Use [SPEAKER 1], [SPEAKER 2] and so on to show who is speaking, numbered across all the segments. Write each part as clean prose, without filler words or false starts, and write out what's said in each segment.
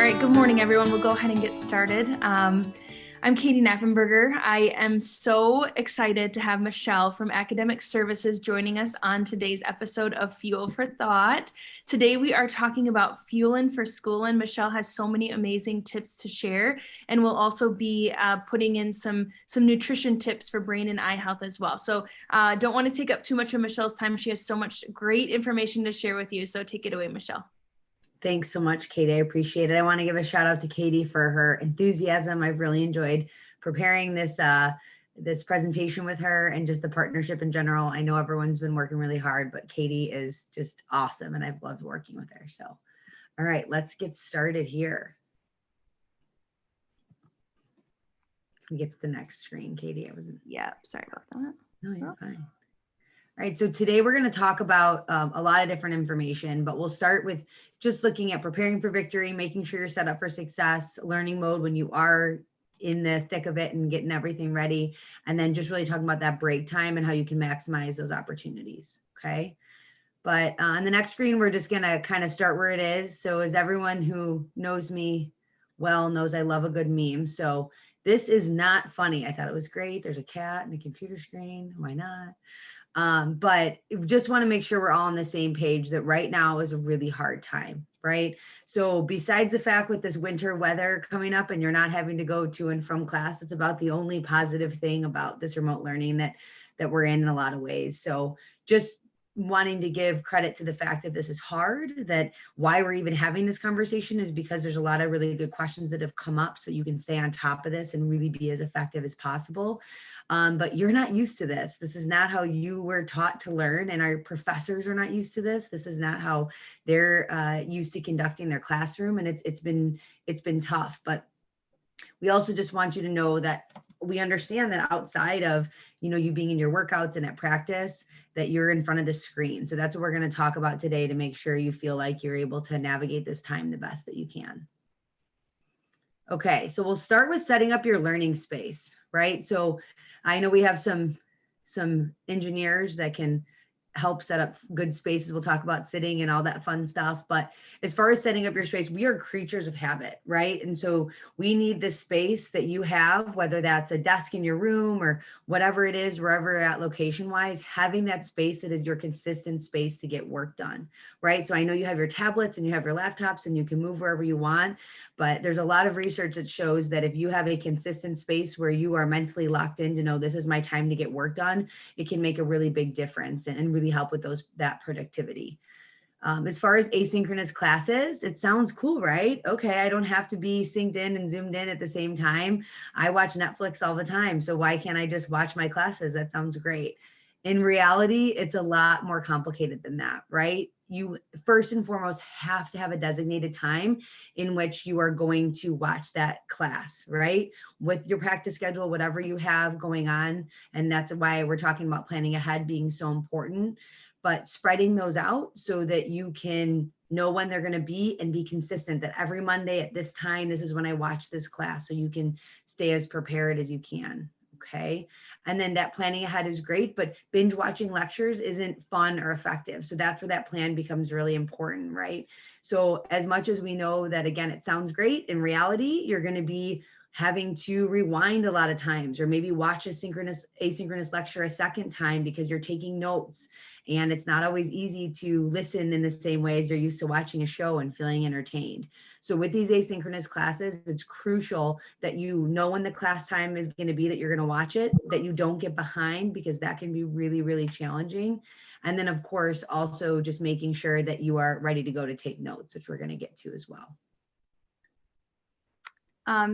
[SPEAKER 1] right, good morning, everyone. We'll go ahead and get started. I'm Katie Knappenberger. I am so excited to have Michelle from Academic Services joining us on today's episode of Fuel for Thought. Today we are talking about Fuelin for Schoolin. Michelle has so many amazing tips to share, and we'll also be putting in some nutrition tips for brain and eye health as well. So don't want to take up too much of Michelle's time. She has so much great information to share with you. So take it away, Michelle.
[SPEAKER 2] Thanks so much, Katie. I appreciate it. I want to give a shout out to Katie for her enthusiasm. I've really enjoyed preparing this presentation with her and just the partnership in general. I know everyone's been working really hard, but Katie is just awesome and I've loved working with her. So, all right, let's get started here. Let me get to the next screen, Katie.
[SPEAKER 1] Yeah, sorry about that.
[SPEAKER 2] No, you're fine. All right, so today we're going to talk about a lot of different information, but we'll start with just looking at preparing for victory, making sure you're set up for success, learning mode when you are in the thick of it and getting everything ready, and then just really talking about that break time and how you can maximize those opportunities, okay? But on the next screen, we're just going to kind of start where it is. So as everyone who knows me well knows, I love a good meme. So this is not funny. I thought it was great. There's a cat and a computer screen. Why not? But just want to make sure we're all on the same page that right now is a really hard time, right? So besides the fact with this winter weather coming up and you're not having to go to and from class, it's about the only positive thing about this remote learning that we're in a lot of ways. So just wanting to give credit to the fact that this is hard, that why we're even having this conversation is because there's a lot of really good questions that have come up so you can stay on top of this and really be as effective as possible. But you're not used to this. This is not how you were taught to learn, and our professors are not used to this. This is not how they're used to conducting their classroom, and it's been tough. But we also just want you to know that we understand that outside of you being in your workouts and at practice, that you're in front of the screen. So that's what we're going to talk about today to make sure you feel like you're able to navigate this time the best that you can. Okay, so we'll start with setting up your learning space, right? So I know we have some engineers that can help set up good spaces. We'll talk about sitting and all that fun stuff. But as far as setting up your space, we are creatures of habit, right? And so we need the space that you have, whether that's a desk in your room or whatever it is, wherever you're at location wise, having that space that is your consistent space to get work done, right? So I know you have your tablets and you have your laptops and you can move wherever you want, but there's a lot of research that shows that if you have a consistent space where you are mentally locked in to know this is my time to get work done, it can make a really big difference and really help with that productivity. As far as asynchronous classes, it sounds cool, right? Okay, I don't have to be synced in and zoomed in at the same time. I watch Netflix all the time, so why can't I just watch my classes? That sounds great. In reality, it's a lot more complicated than that, right? You first and foremost have to have a designated time in which you are going to watch that class, right? With your practice schedule, whatever you have going on. And that's why we're talking about planning ahead being so important, but spreading those out so that you can know when they're going to be and be consistent, that every Monday at this time, this is when I watch this class, so you can stay as prepared as you can. Okay. And then that planning ahead is great, but binge watching lectures isn't fun or effective. So that's where that plan becomes really important, right? So as much as we know that, again, it sounds great, in reality, you're going to be having to rewind a lot of times, or maybe watch a asynchronous lecture a second time because you're taking notes. And it's not always easy to listen in the same way as you're used to watching a show and feeling entertained. So with these asynchronous classes, it's crucial that you know when the class time is going to be, that you're going to watch it, that you don't get behind, because that can be really, really challenging. And then, of course, also just making sure that you are ready to go to take notes, which we're going to get to as well.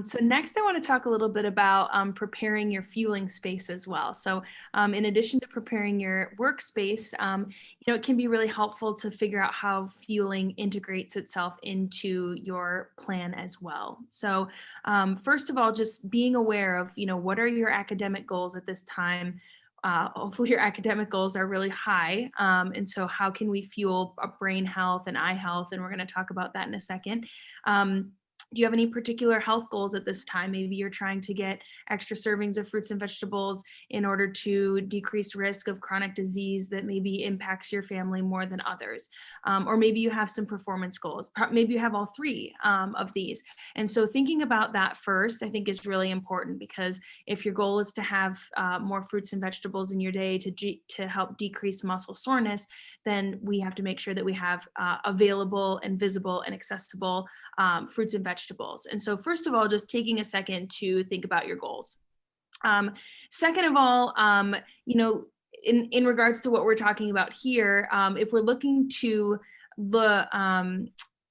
[SPEAKER 1] So next I want to talk a little bit about preparing your fueling space as well. So in addition to preparing your workspace, it can be really helpful to figure out how fueling integrates itself into your plan as well. So first of all, just being aware of, what are your academic goals at this time. Hopefully your academic goals are really high. And so how can we fuel brain health and eye health? And we're going to talk about that in a second. Do you have any particular health goals at this time? Maybe you're trying to get extra servings of fruits and vegetables in order to decrease risk of chronic disease that maybe impacts your family more than others. Or maybe you have some performance goals. Maybe you have all three of these. And so thinking about that first, I think is really important, because if your goal is to have more fruits and vegetables in your day to help decrease muscle soreness, then we have to make sure that we have available and visible and accessible fruits and vegetables. And so first of all, just taking a second to think about your goals. Second of all, in regards to what we're talking about here, if we're looking to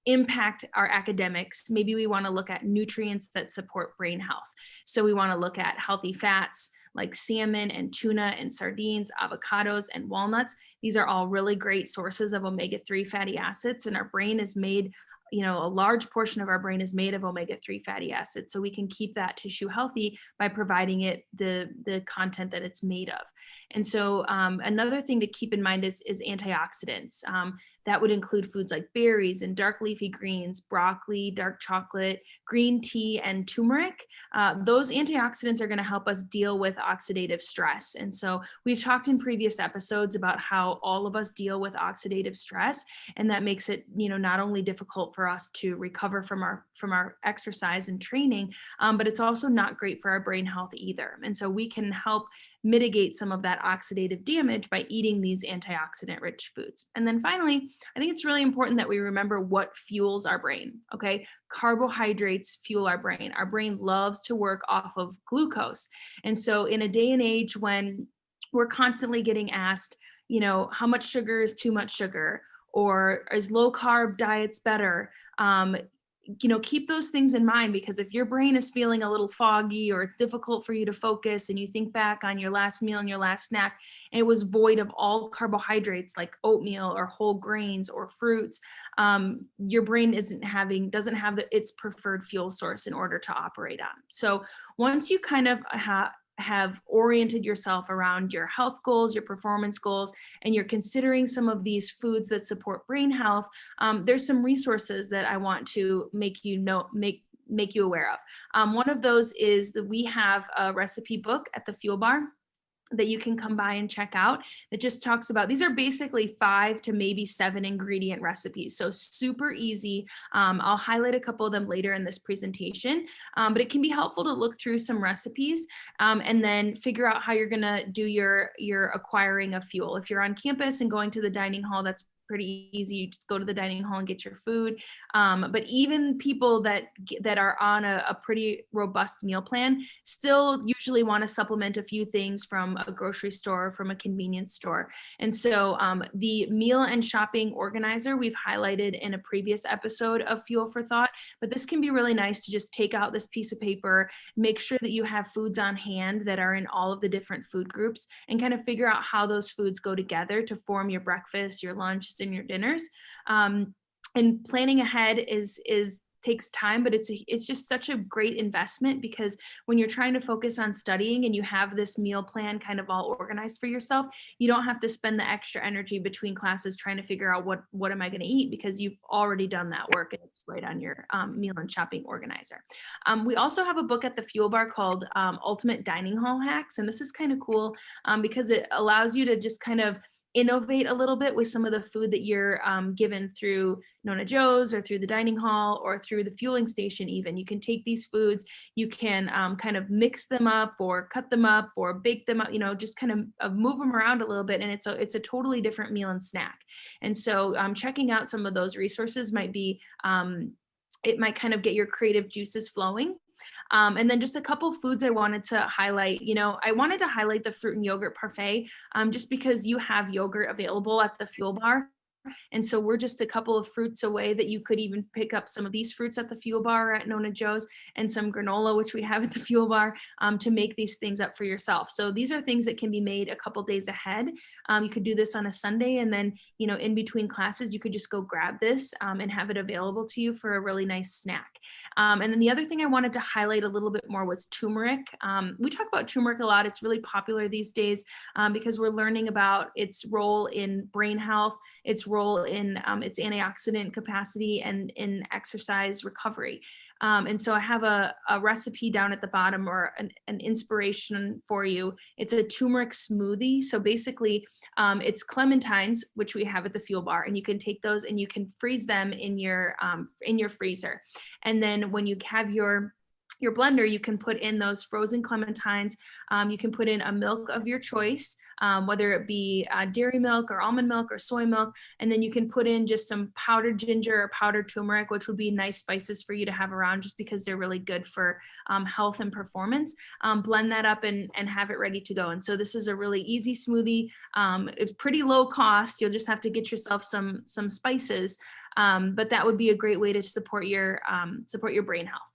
[SPEAKER 1] impact our academics, maybe we want to look at nutrients that support brain health. So we want to look at healthy fats like salmon and tuna and sardines, avocados and walnuts. These are all really great sources of omega-3 fatty acids, and our brain is made, a large portion of our brain is made of omega-3 fatty acids. So we can keep that tissue healthy by providing it the content that it's made of. And so another thing to keep in mind is antioxidants. That would include foods like berries and dark leafy greens, broccoli, dark chocolate, green tea, and turmeric. Those antioxidants are going to help us deal with oxidative stress. And so we've talked in previous episodes about how all of us deal with oxidative stress, and that makes it, not only difficult for us to recover from our exercise and training, but it's also not great for our brain health either. And so we can help mitigate some of that oxidative damage by eating these antioxidant rich foods. And then finally, I think it's really important that we remember what fuels our brain. Okay. Carbohydrates fuel our brain. Our brain loves to work off of glucose. And so in a day and age when we're constantly getting asked, how much sugar is too much sugar, or is low carb diets better? Keep those things in mind, because if your brain is feeling a little foggy, or it's difficult for you to focus, and you think back on your last meal and your last snack, and it was void of all carbohydrates like oatmeal or whole grains or fruits, your brain doesn't have its preferred fuel source in order to operate on. So once you kind of have oriented yourself around your health goals, your performance goals, and you're considering some of these foods that support brain health, there's some resources that I want to make you aware of. One of those is that we have a recipe book at the Fuel Bar that you can come by and check out, that just talks about, these are basically 5 to maybe 7 ingredient recipes. So super easy. I'll highlight a couple of them later in this presentation, but it can be helpful to look through some recipes and then figure out how you're gonna do your acquiring of fuel. If you're on campus and going to the dining hall, that's pretty easy. You just go to the dining hall and get your food. But even people that are on a pretty robust meal plan still usually want to supplement a few things from a grocery store, from a convenience store. And so the meal and shopping organizer we've highlighted in a previous episode of Fuel for Thought, but this can be really nice to just take out this piece of paper, make sure that you have foods on hand that are in all of the different food groups, and kind of figure out how those foods go together to form your breakfast, your lunches, and your dinners. And planning ahead takes time, but it's just such a great investment, because when you're trying to focus on studying and you have this meal plan kind of all organized for yourself, you don't have to spend the extra energy between classes trying to figure out what am I going to eat, because you've already done that work and it's right on your meal and shopping organizer. We also have a book at the Fuel Bar called Ultimate Dining Hall Hacks, and this is kind of cool because it allows you to just kind of innovate a little bit with some of the food that you're given through Nona Joe's or through the dining hall or through the fueling station. Even you can take these foods, you can kind of mix them up or cut them up or bake them up, just kind of move them around a little bit, and it's a totally different meal and snack. And so checking out some of those resources might be it might kind of get your creative juices flowing. And then just a couple foods I wanted to highlight. I wanted to highlight the fruit and yogurt parfait just because you have yogurt available at the Fuel Bar. And so we're just a couple of fruits away that you could even pick up some of these fruits at the Fuel Bar at Nona Joe's, and some granola, which we have at the Fuel Bar, to make these things up for yourself. So these are things that can be made a couple days ahead. You could do this on a Sunday, and then, in between classes, you could just go grab this and have it available to you for a really nice snack. And then the other thing I wanted to highlight a little bit more was turmeric. We talk about turmeric a lot. It's really popular these days because we're learning about its role in brain health, its role in its antioxidant capacity and in exercise recovery. And so I have a recipe down at the bottom, or an inspiration for you. It's a turmeric smoothie. So basically, it's clementines, which we have at the Fuel Bar, and you can take those and you can freeze them in your freezer. And then when you have your blender, you can put in those frozen clementines. You can put in a milk of your choice, whether it be dairy milk or almond milk or soy milk. And then you can put in just some powdered ginger or powdered turmeric, which would be nice spices for you to have around, just because they're really good for health and performance. Blend that up and have it ready to go. And so this is a really easy smoothie. It's pretty low cost. You'll just have to get yourself some spices. But that would be a great way to support your brain health.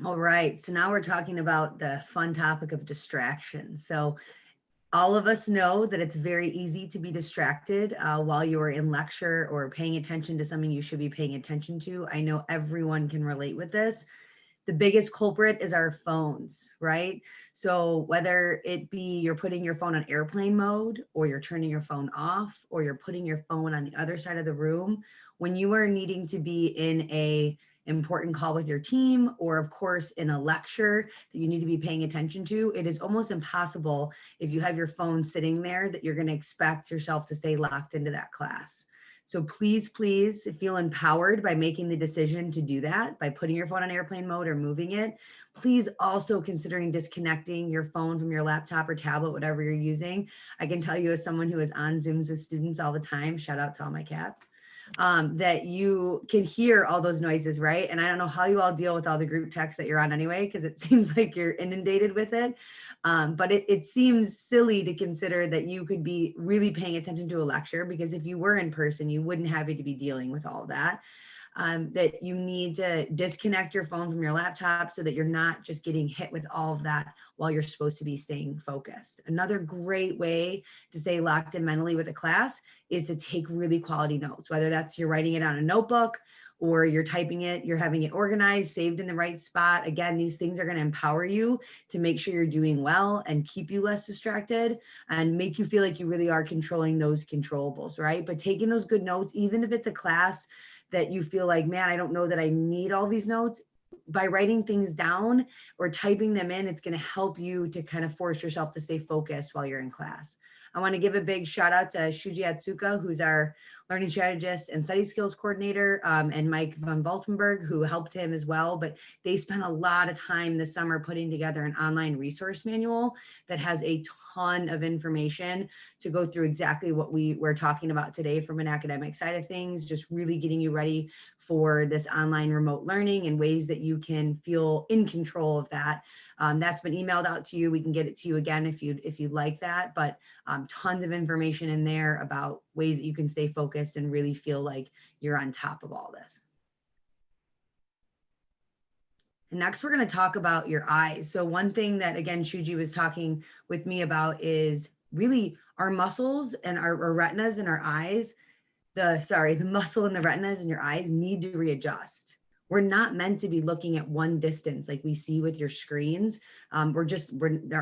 [SPEAKER 2] All right, so now we're talking about the fun topic of distractions. So all of us know that it's very easy to be distracted while you're in lecture or paying attention to something you should be paying attention to. I know everyone can relate with this. The biggest culprit is our phones, right? So whether it be you're putting your phone on airplane mode, or you're turning your phone off, or you're putting your phone on the other side of the room, when you are needing to be in a important call with your team, or of course in a lecture that you need to be paying attention to, it is almost impossible if you have your phone sitting there that you're going to expect yourself to stay locked into that class. So please feel empowered by making the decision to do that, by putting your phone on airplane mode or moving it. Please also considering disconnecting your phone from your laptop or tablet, whatever you're using. I can tell you, as someone who is on Zooms with students all the time, shout out to all my cats, that you can hear all those noises, right? And I don't know how you all deal with all the group texts that you're on anyway, because it seems like you're inundated with it. But it seems silly to consider that you could be really paying attention to a lecture, because if you were in person, you wouldn't have to be dealing with all of that. That you need to disconnect your phone from your laptop so that you're not just getting hit with all of that while you're supposed to be staying focused. Another great way to stay locked in mentally with a class is to take really quality notes, whether that's you're writing it on a notebook or you're typing it, you're having it organized, saved in the right spot. Again, these things are going to empower you to make sure you're doing well and keep you less distracted and make you feel like you really are controlling those controllables, right? But taking those good notes, even if it's a class that you feel like, man, I don't know that I need all these notes, by writing things down or typing them in, it's going to help you to kind of force yourself to stay focused while you're in class. I want to give a big shout out to Shuji Atsuka, who's our learning strategist and study skills coordinator, and Mike von Valtenberg, who helped him as well. But they spent a lot of time this summer putting together an online resource manual that has a ton of information to go through exactly what we're talking about today from an academic side of things, just really getting you ready for this online remote learning and ways that you can feel in control of that. That's been emailed out to you. We can get it to you again if you'd like that, but tons of information in there about ways that you can stay focused and really feel like you're on top of all this. And next, we're going to talk about your eyes. So one thing that, again, Shuji was talking with me about is really our muscles and our retinas in our eyes. The muscle in the retinas in your eyes need to readjust. We're not meant to be looking at one distance like we see with your screens. Our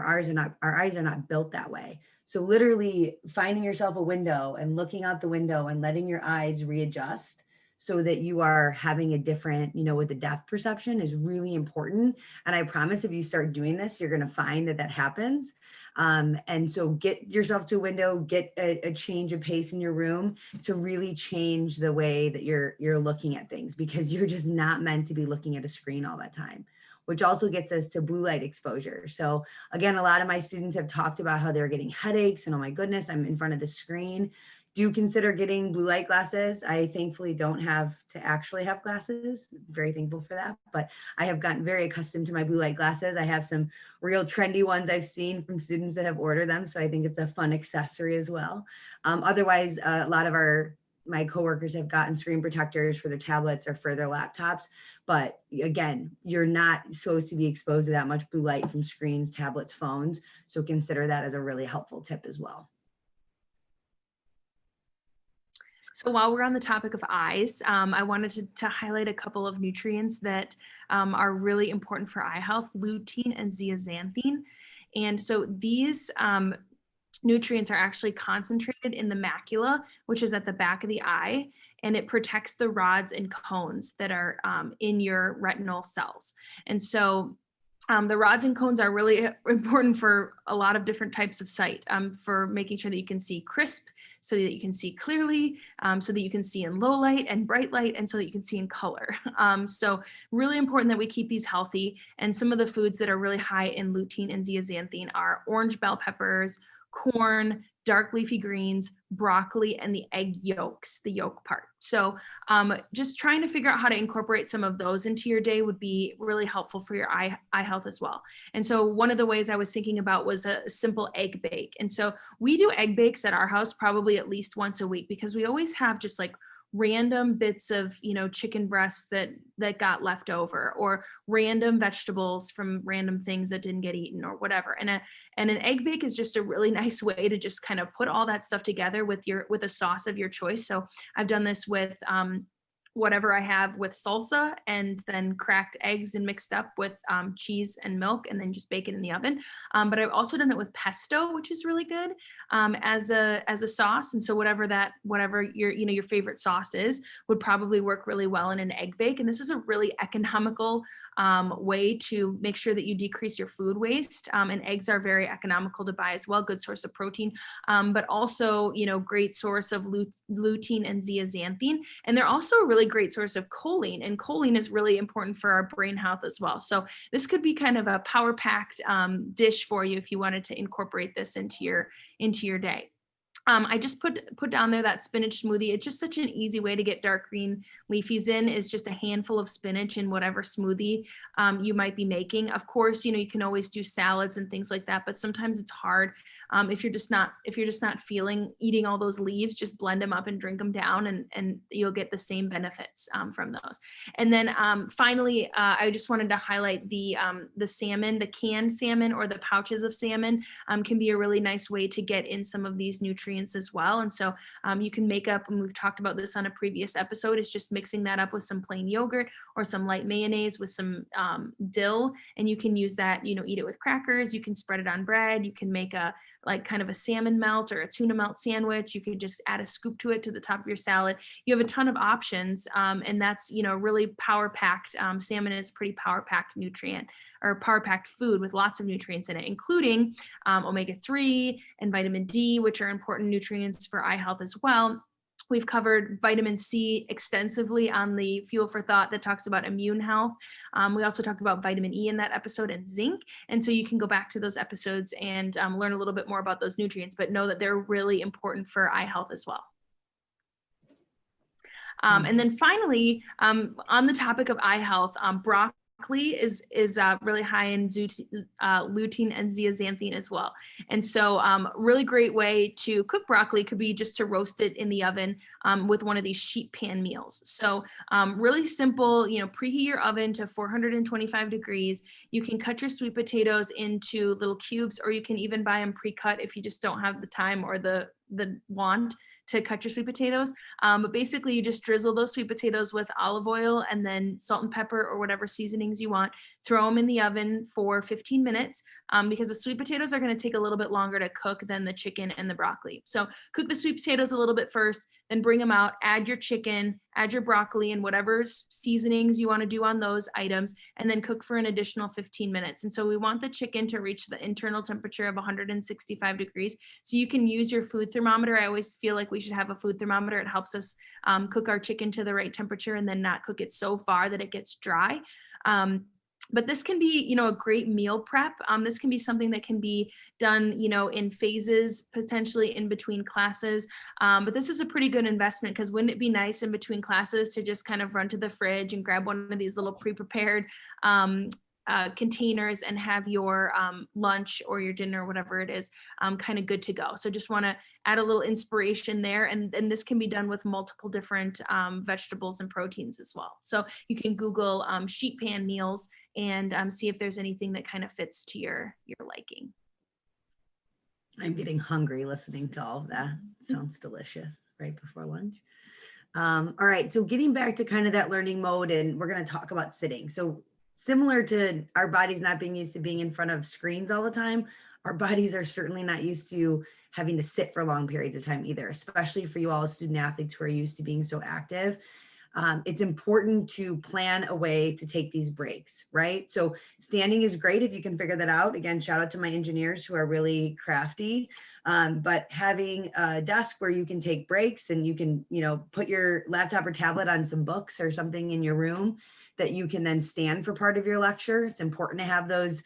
[SPEAKER 2] eyes are not built that way. So literally finding yourself a window and looking out the window and letting your eyes readjust so that you are having a different, with the depth perception is really important. And I promise if you start doing this, you're going to find that happens. And so get yourself to a window, get a change of pace in your room to really change the way that you're looking at things, because you're just not meant to be looking at a screen all that time, which also gets us to blue light exposure. So again, a lot of my students have talked about how they're getting headaches and, oh my goodness, I'm in front of the screen. Do consider getting blue light glasses. I thankfully don't have to actually have glasses. Very thankful for that. But I have gotten very accustomed to my blue light glasses. I have some real trendy ones I've seen from students that have ordered them. So I think it's a fun accessory as well. Otherwise, a lot of my coworkers have gotten screen protectors for their tablets or for their laptops. But again, you're not supposed to be exposed to that much blue light from screens, tablets, phones. So consider that as a really helpful tip as well.
[SPEAKER 1] So while we're on the topic of eyes, I wanted to highlight a couple of nutrients that are really important for eye health: lutein and zeaxanthin. And so these nutrients are actually concentrated in the macula, which is at the back of the eye, and it protects the rods and cones that are in your retinal cells. And so the rods and cones are really important for a lot of different types of sight, for making sure that you can see crisp, so that you can see clearly, so that you can see in low light and bright light, and so that you can see in color. So really important that we keep these healthy. And some of the foods that are really high in lutein and zeaxanthin are orange bell peppers, corn, dark leafy greens, broccoli, and the egg yolks, the yolk part. So just trying to figure out how to incorporate some of those into your day would be really helpful for your eye health as well. And so one of the ways I was thinking about was a simple egg bake. And so we do egg bakes at our house probably at least once a week, because we always have just like random bits of, chicken breasts that got left over, or random vegetables from random things that didn't get eaten, or whatever. And an egg bake is just a really nice way to just kind of put all that stuff together with a sauce of your choice. So I've done this with whatever I have with salsa, and then cracked eggs and mixed up with cheese and milk, and then just bake it in the oven. But I've also done it with pesto, which is really good as a sauce. And so whatever your favorite sauce is would probably work really well in an egg bake. And this is a really economical way to make sure that you decrease your food waste. And eggs are very economical to buy as well, good source of protein, but also, great source of lutein and zeaxanthin. And they're also a really great source of choline, and choline is really important for our brain health as well. So this could be kind of a power packed dish for you if you wanted to incorporate this into your day. I just put down there that spinach smoothie. It's just such an easy way to get dark green leafies in, is just a handful of spinach in whatever smoothie you might be making. Of course, you can always do salads and things like that, but sometimes it's hard. If you're just not feeling eating all those leaves, just blend them up and drink them down, and you'll get the same benefits from those. And then finally, I just wanted to highlight the salmon, the canned salmon or the pouches of salmon can be a really nice way to get in some of these nutrients as well. And so you can make up, and we've talked about this on a previous episode, is just mixing that up with some plain yogurt or some light mayonnaise with some dill, and you can use that, eat it with crackers. You can spread it on bread. You can make kind of a salmon melt or a tuna melt sandwich. You could just add a scoop to it to the top of your salad. You have a ton of options, and that's really power packed. Salmon is pretty power packed nutrient, or power packed food with lots of nutrients in it, including omega-3 and vitamin D, which are important nutrients for eye health as well. We've covered vitamin C extensively on the Fuel for Thought that talks about immune health. We also talked about vitamin E in that episode, and zinc. And so you can go back to those episodes and learn a little bit more about those nutrients, but know that they're really important for eye health as well. And then finally, on the topic of eye health, broccoli is really high in lutein and zeaxanthin as well. And so really great way to cook broccoli could be just to roast it in the oven with one of these sheet pan meals. So really simple, preheat your oven to 425 degrees. You can cut your sweet potatoes into little cubes, or you can even buy them pre-cut if you just don't have the time or the want to cut your sweet potatoes. But basically you just drizzle those sweet potatoes with olive oil and then salt and pepper or whatever seasonings you want. Throw them in the oven for 15 minutes because the sweet potatoes are going to take a little bit longer to cook than the chicken and the broccoli. So cook the sweet potatoes a little bit first, then bring them out, add your chicken, add your broccoli and whatever seasonings you want to do on those items, and then cook for an additional 15 minutes. And so we want the chicken to reach the internal temperature of 165 degrees. So you can use your food thermometer. I always feel like we should have a food thermometer. It helps us cook our chicken to the right temperature and then not cook it so far that it gets dry. But this can be, a great meal prep. This can be something that can be done, in phases, potentially in between classes. But this is a pretty good investment, because wouldn't it be nice in between classes to just kind of run to the fridge and grab one of these little pre-prepared containers and have your lunch or your dinner, or whatever it is, kind of good to go. So just want to add a little inspiration there. And this can be done with multiple different vegetables and proteins as well. So you can Google sheet pan meals and see if there's anything that kind of fits to your liking.
[SPEAKER 2] I'm getting hungry listening to all of that. Sounds delicious right before lunch. All right, so getting back to kind of that learning mode, and we're going to talk about sitting. So similar to our bodies not being used to being in front of screens all the time, our bodies are certainly not used to having to sit for long periods of time either, especially for you all as student athletes who are used to being so active. It's important to plan a way to take these breaks, right? So standing is great if you can figure that out. Again, shout out to my engineers who are really crafty. But having a desk where you can take breaks and you can, put your laptop or tablet on some books or something in your room that you can then stand for part of your lecture. It's important to have those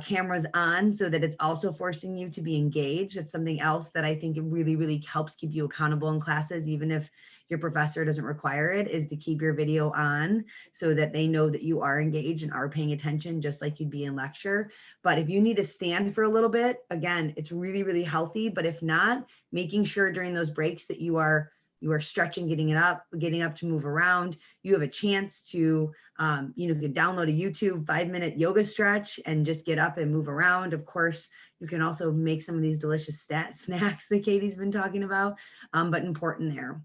[SPEAKER 2] cameras on so that it's also forcing you to be engaged. It's something else that I think it really, really helps keep you accountable in classes, even if your professor doesn't require it, is to keep your video on so that they know that you are engaged and are paying attention just like you'd be in lecture. But if you need to stand for a little bit, again, it's really, really healthy. But if not, making sure during those breaks that you are stretching, getting up to move around. You have a chance to, you can download a YouTube 5-minute yoga stretch and just get up and move around. Of course, you can also make some of these delicious snacks that Katie's been talking about, but important there.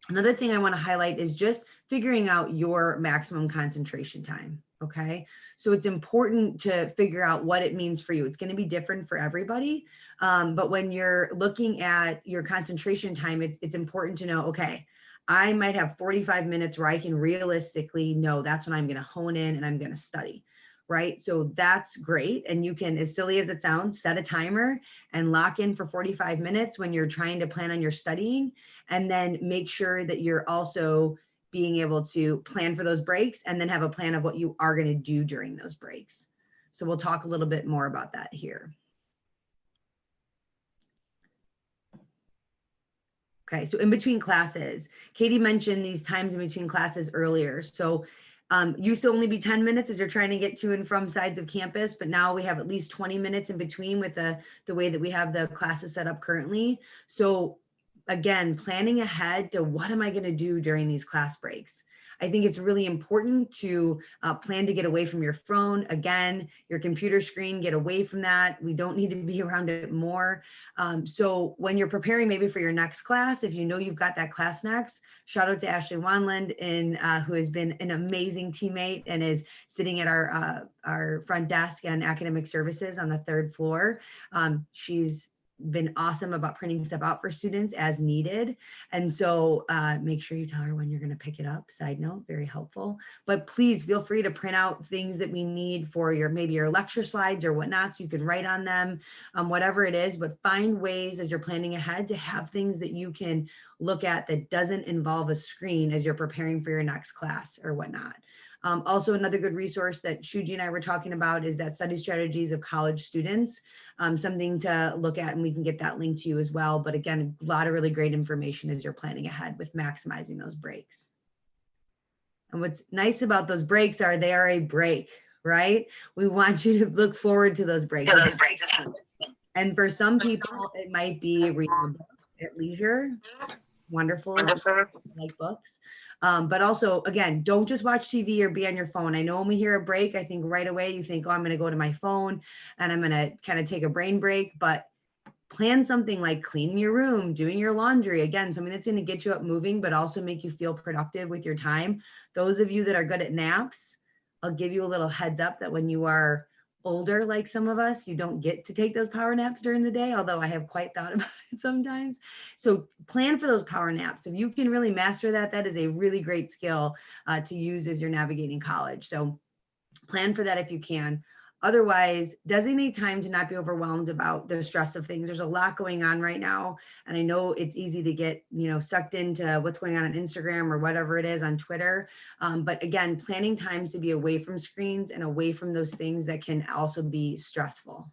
[SPEAKER 2] Another thing I want to highlight is just figuring out your maximum concentration time. Okay. So it's important to figure out what it means for you. It's going to be different for everybody. But when you're looking at your concentration time, it's important to know, okay, I might have 45 minutes where I can realistically know that's when I'm going to hone in and I'm going to study. Right. So that's great. And you can, as silly as it sounds, set a timer and lock in for 45 minutes when you're trying to plan on your studying, and then make sure that you're also being able to plan for those breaks and then have a plan of what you are going to do during those breaks. So we'll talk a little bit more about that here. Okay, so in between classes, Katie mentioned these times in between classes earlier. So used to only be 10 minutes as you're trying to get to and from sides of campus, but now we have at least 20 minutes in between with the way that we have the classes set up currently. So again, planning ahead to what am I going to do during these class breaks? I think it's really important to plan to get away from your phone. Again, your computer screen, get away from that. We don't need to be around it more. So when you're preparing maybe for your next class, if you know you've got that class next, shout out to Ashley Wanland, who has been an amazing teammate and is sitting at our front desk and academic services on the 3rd floor. She's been awesome about printing stuff out for students as needed. And so make sure you tell her when you're going to pick it up. Side note, very helpful. But please feel free to print out things that we need for maybe your lecture slides or whatnot, so you can write on them, whatever it is. But find ways as you're planning ahead to have things that you can look at that doesn't involve a screen as you're preparing for your next class or whatnot. Also, another good resource that Shuji and I were talking about is that Study Strategies of College Students, something to look at, and we can get that link to you as well. But again, a lot of really great information as you're planning ahead with maximizing those breaks. And what's nice about those breaks are they are a break, right? We want you to look forward to those breaks. And for some people, it might be reading a book at leisure. Wonderful, like books. But also, again, don't just watch TV or be on your phone. I know when we hear a break, I think right away you think, oh, I'm going to go to my phone and I'm going to kind of take a brain break. But plan something like cleaning your room, doing your laundry. Again, something that's going to get you up moving, but also make you feel productive with your time. Those of you that are good at naps, I'll give you a little heads up that when you are older, like some of us, you don't get to take those power naps during the day, although I have quite thought about it sometimes. So plan for those power naps. If you can really master that, that is a really great skill to use as you're navigating college. So plan for that if you can. Otherwise, designate time to not be overwhelmed about the stress of things. There's a lot going on right now. And I know it's easy to get, sucked into what's going on Instagram or whatever it is on Twitter. But again, planning times to be away from screens and away from those things that can also be stressful.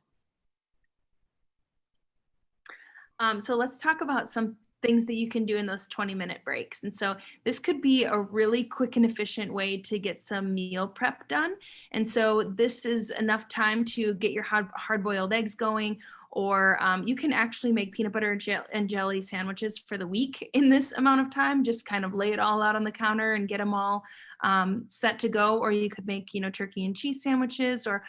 [SPEAKER 1] So let's talk about some things that you can do in those 20-minute breaks. And so this could be a really quick and efficient way to get some meal prep done. And so this is enough time to get your hard-boiled eggs going, or you can actually make peanut butter and jelly sandwiches for the week in this amount of time. Just kind of lay it all out on the counter and get them all set to go. Or you could make, turkey and cheese sandwiches, or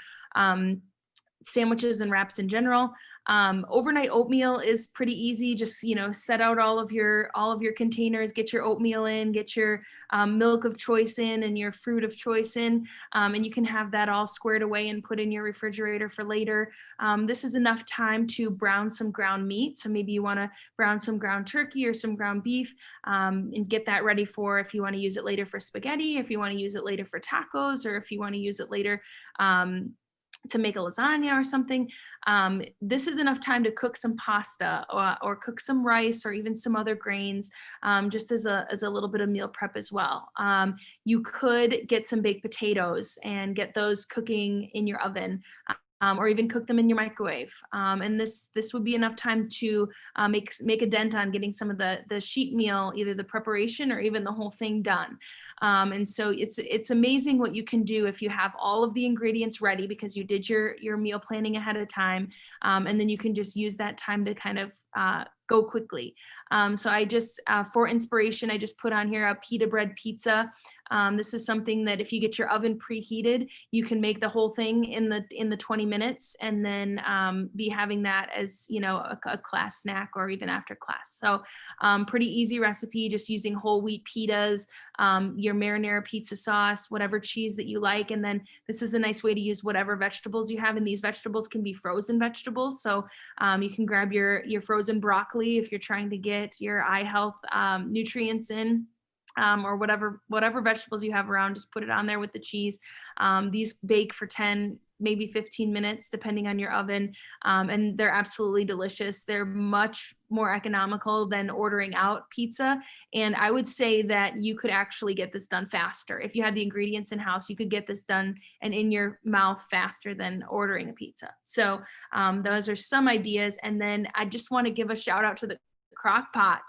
[SPEAKER 1] sandwiches and wraps in general. Overnight oatmeal is pretty easy. Just, set out all of your containers, get your oatmeal in, get your milk of choice in and your fruit of choice in, and you can have that all squared away and put in your refrigerator for later. This is enough time to brown some ground meat. So maybe you want to brown some ground turkey or some ground beef, and get that ready for if you want to use it later for spaghetti, if you want to use it later for tacos, or if you want to use it later to make a lasagna or something. This is enough time to cook some pasta or cook some rice or even some other grains, just as a little bit of meal prep as well. You could get some baked potatoes and get those cooking in your oven. Or even cook them in your microwave. And this would be enough time to make a dent on getting some of the sheet meal, either the preparation or even the whole thing done. And so it's amazing what you can do if you have all of the ingredients ready because you did your meal planning ahead of time. And then you can just use that time to kind of go quickly. So I just, for inspiration, I just put on here a pita bread pizza. This is something that if you get your oven preheated, you can make the whole thing in the 20 minutes and then be having that as, a class snack or even after class. So pretty easy recipe, just using whole wheat pitas, your marinara pizza sauce, whatever cheese that you like. And then this is a nice way to use whatever vegetables you have. And these vegetables can be frozen vegetables. So you can grab your frozen broccoli if you're trying to get your eye health nutrients in. Or whatever vegetables you have around, just put it on there with the cheese. These bake for 10, maybe 15 minutes, depending on your oven. And they're absolutely delicious. They're much more economical than ordering out pizza. And I would say that you could actually get this done faster. If you had the ingredients in house, you could get this done and in your mouth faster than ordering a pizza. So those are some ideas. And then I just want to give a shout out to the crock pot.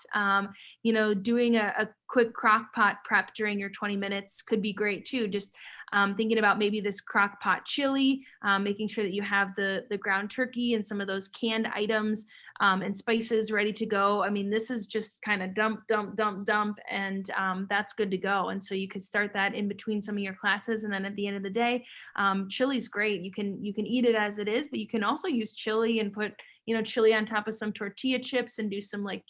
[SPEAKER 1] Doing a quick crock pot prep during your 20 minutes could be great too. Just thinking about maybe this crock pot chili, making sure that you have the ground turkey and some of those canned items and spices ready to go. I mean, this is just kind of dump, and that's good to go. And so you could start that in between some of your classes. And then at the end of the day, chili's great. You can eat it as it is, but you can also use chili and put chili on top of some tortilla chips and do some like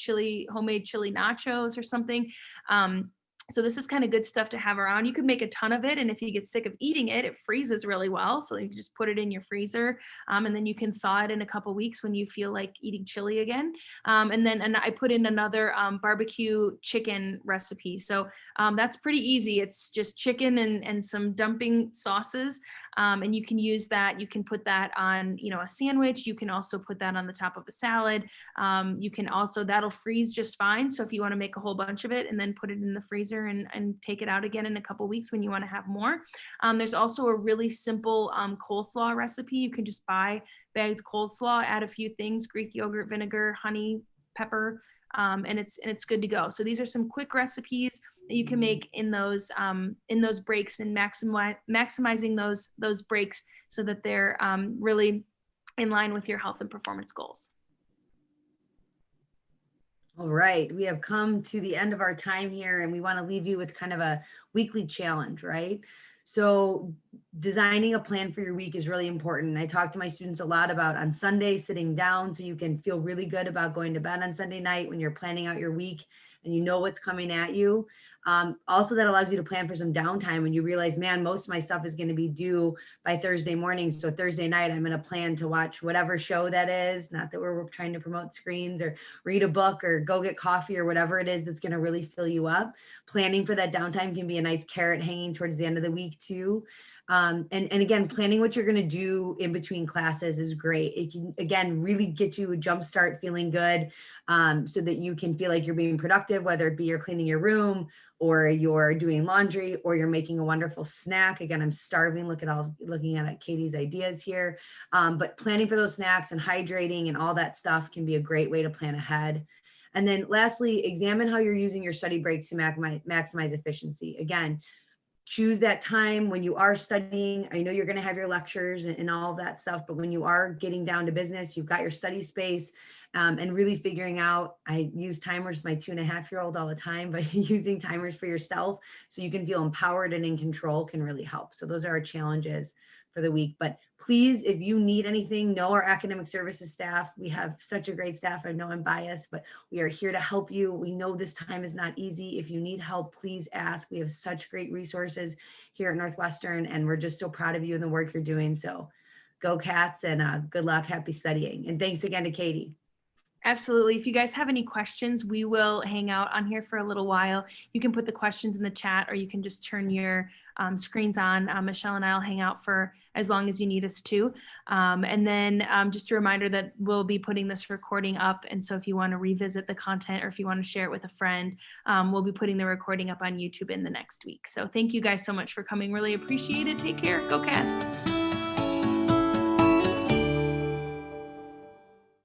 [SPEAKER 1] homemade chili nachos or something. So this is kind of good stuff to have around. You could make a ton of it. And if you get sick of eating it, it freezes really well. So you can just put it in your freezer. And then you can thaw it in a couple weeks when you feel like eating chili again. And I put in another barbecue chicken recipe. So that's pretty easy. It's just chicken and some dumping sauces. And you can use that. You can put that on, a sandwich. You can also put that on the top of a salad. You can also, that'll freeze just fine. So if you want to make a whole bunch of it and then put it in the freezer and take it out again in a couple weeks when you want to have more. There's also a really simple coleslaw recipe. You can just buy bagged coleslaw, add a few things, Greek yogurt, vinegar, honey, pepper, and it's good to go. So these are some quick recipes that you can make in those breaks and maximizing those breaks so that they're really in line with your health and performance goals.
[SPEAKER 2] All right, we have come to the end of our time here and we want to leave you with kind of a weekly challenge, right? So designing a plan for your week is really important. I talk to my students a lot about on Sunday sitting down so you can feel really good about going to bed on Sunday night when you're planning out your week and you know what's coming at you. Also, that allows you to plan for some downtime when you realize, man, most of my stuff is going to be due by Thursday morning. So Thursday night, I'm going to plan to watch whatever show that is. Not that we're trying to promote screens, or read a book or go get coffee or whatever it is that's going to really fill you up. Planning for that downtime can be a nice carrot hanging towards the end of the week too. And again, planning what you're going to do in between classes is great. It can, again, really get you a jump start feeling good, so that you can feel like you're being productive, whether it be you're cleaning your room or you're doing laundry or you're making a wonderful snack. Again, I'm starving looking at Katie's ideas here. But planning for those snacks and hydrating and all that stuff can be a great way to plan ahead. And then lastly, examine how you're using your study breaks to maximize efficiency. Again, choose that time when you are studying. I know you're going to have your lectures and all of that stuff, but when you are getting down to business, you've got your study space, and really figuring out, I use timers with my 2.5-year-old all the time, but using timers for yourself so you can feel empowered and in control can really help. So those are our challenges for the week. But please, if you need anything, know our academic services staff. We have such a great staff. I know I'm biased, but we are here to help you. We know this time is not easy. If you need help, please ask. We have such great resources here at Northwestern, and we're just so proud of you and the work you're doing. So go Cats, and good luck, happy studying. And thanks again to Katie.
[SPEAKER 1] Absolutely. If you guys have any questions, we will hang out on here for a little while. You can put the questions in the chat, or you can just turn your screens on. Michelle and I will hang out for as long as you need us to. And then just a reminder that we'll be putting this recording up. And so if you want to revisit the content, or if you want to share it with a friend, we'll be putting the recording up on YouTube in the next week. So thank you guys so much for coming. Really appreciate it. Take care. Go Cats.